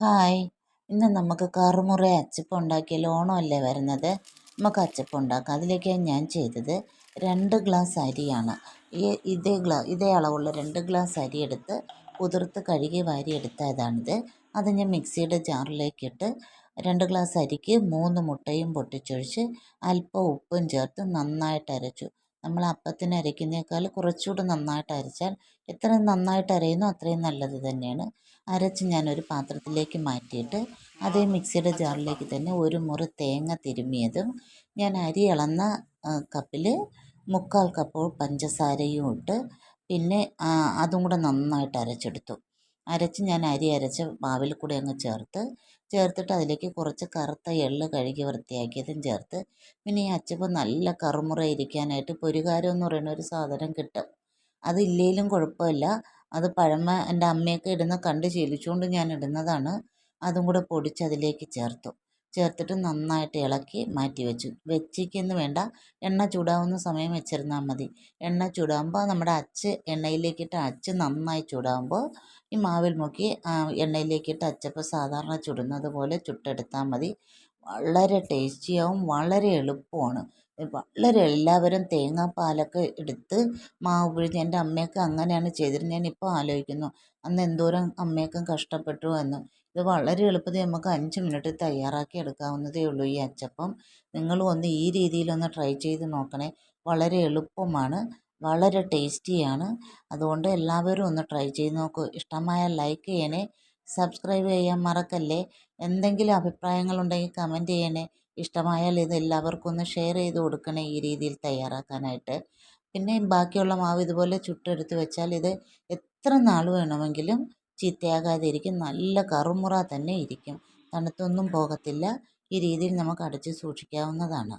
Hi. ഇന്ന് നമുക്ക് കറുമുറ അച്ചപ്പം ഉണ്ടാക്കിയാലോ? ഓണമല്ലേ വരുന്നത്. നമുക്ക് അച്ചപ്പം ഉണ്ടാക്കാം. അതിലേക്ക് ഞാൻ ചെയ്തത് 2 ഗ്ലാസ് അരിയാണ്. ഇതേ അളവുള്ള 2 ഗ്ലാസ് അരി എടുത്ത് കുതിർത്ത് കഴുകി വാരിയെടുത്തതാണിത്. അത് ഞാൻ മിക്സിയുടെ ജാറിലേക്കിട്ട് 2 ഗ്ലാസ് അരിക്ക് 3 മുട്ടയും പൊട്ടിച്ചൊഴിച്ച് അല്പം ഉപ്പും ചേർത്ത് നന്നായിട്ട് അരച്ചു. നമ്മൾ അപ്പത്തിന് അരയ്ക്കുന്നേക്കാൾ കുറച്ചുകൂടി നന്നായിട്ട് അരച്ചാൽ എത്രയും നന്നായിട്ട് അരയുന്നോ അത്രയും നല്ലത് തന്നെയാണ്. അരച്ച് ഞാനൊരു പാത്രത്തിലേക്ക് മാറ്റിയിട്ട് അതേ മിക്സിയുടെ ജാറിലേക്ക് തന്നെ ഒരു മുറി തേങ്ങ തിരുമ്മിയതും ഞാൻ അരി അളന്ന കപ്പിൽ 3/4 കപ്പ് പഞ്ചസാരയും ഇട്ട് പിന്നെ അതും കൂടെ നന്നായിട്ട് അരച്ചെടുത്തു. അരച്ച് ഞാൻ അരി അരച്ച മാവിൽ കൂടെ അങ്ങ് ചേർത്തിട്ട് അതിലേക്ക് കുറച്ച് കറുത്ത എള്ള് കഴുകി വൃത്തിയാക്കിയതും ചേർത്ത് പിന്നെ ഈ അച്ചപ്പം നല്ല കറുമുറ ഇരിക്കാനായിട്ട് പൊരികാരം എന്ന് പറയുന്ന ഒരു സാധനം കിട്ടും. അതില്ലേലും കുഴപ്പമില്ല. അത് എൻ്റെ അമ്മയൊക്കെ ഇടുന്ന കണ്ട് ശീലിച്ചുകൊണ്ട് ഞാൻ ഇടുന്നതാണ്. അതും കൂടെ പൊടിച്ച് അതിലേക്ക് ചേർത്തിട്ട് നന്നായിട്ട് ഇളക്കി മാറ്റി വെച്ചിരിക്കുന്നു വേണ്ട. എണ്ണ ചൂടാവുന്ന സമയം വെച്ചിരുന്നാൽ മതി. എണ്ണ ചൂടാകുമ്പോൾ നമ്മുടെ എണ്ണയിലേക്കിട്ട് അച്ച് നന്നായി ചൂടാകുമ്പോൾ ഈ മാവിൽ മുക്കി എണ്ണയിലേക്കിട്ട് അച്ചപ്പം സാധാരണ ചുടുന്നത് പോലെ ചുട്ടെടുത്താൽ മതി. വളരെ ടേസ്റ്റിയാവും, വളരെ എളുപ്പമാണ്. എല്ലാവരും തേങ്ങാപ്പാലൊക്കെ എടുത്ത് മാവ് പിഴിഞ്ഞ് എൻ്റെ അമ്മയൊക്കെ അങ്ങനെയാണ് ചെയ്തിരുന്നത്. ഞാനിപ്പോൾ ആലോചിക്കുന്നു അന്ന് എന്തോരം അമ്മയൊക്കെ കഷ്ടപ്പെട്ടു എന്ന്. ഇത് വളരെ എളുപ്പത്തിൽ നമുക്ക് 5 മിനിറ്റ് തയ്യാറാക്കി എടുക്കാവുന്നതേ ഉള്ളൂ ഈ അച്ചപ്പം. നിങ്ങളും ഒന്ന് ഈ രീതിയിലൊന്ന് ട്രൈ ചെയ്ത് നോക്കണേ. വളരെ എളുപ്പമാണ്, വളരെ ടേസ്റ്റിയാണ്. അതുകൊണ്ട് എല്ലാവരും ഒന്ന് ട്രൈ ചെയ്ത് നോക്കൂ. ഇഷ്ടമായാൽ ലൈക്ക് ചെയ്യണേ, സബ്സ്ക്രൈബ് ചെയ്യാൻ മറക്കല്ലേ. എന്തെങ്കിലും അഭിപ്രായങ്ങളുണ്ടെങ്കിൽ കമൻറ്റ് ചെയ്യണേ. ഇഷ്ടമായാൽ ഇത് എല്ലാവർക്കും ഒന്ന് ഷെയർ ചെയ്ത് കൊടുക്കണേ ഈ രീതിയിൽ തയ്യാറാക്കാനായിട്ട്. പിന്നെ ബാക്കിയുള്ള മാവ് ഇതുപോലെ ചുട്ടെടുത്ത് വെച്ചാൽ ഇത് എത്ര നാൾ വേണമെങ്കിലും ചീത്തയാകാതെ ഇരിക്കും. നല്ല കറുമുറ തന്നെ ഇരിക്കും, തണുത്തൊന്നും പോകത്തില്ല. ഈ രീതിയിൽ നമുക്ക് അടച്ച് സൂക്ഷിക്കാവുന്നതാണ്.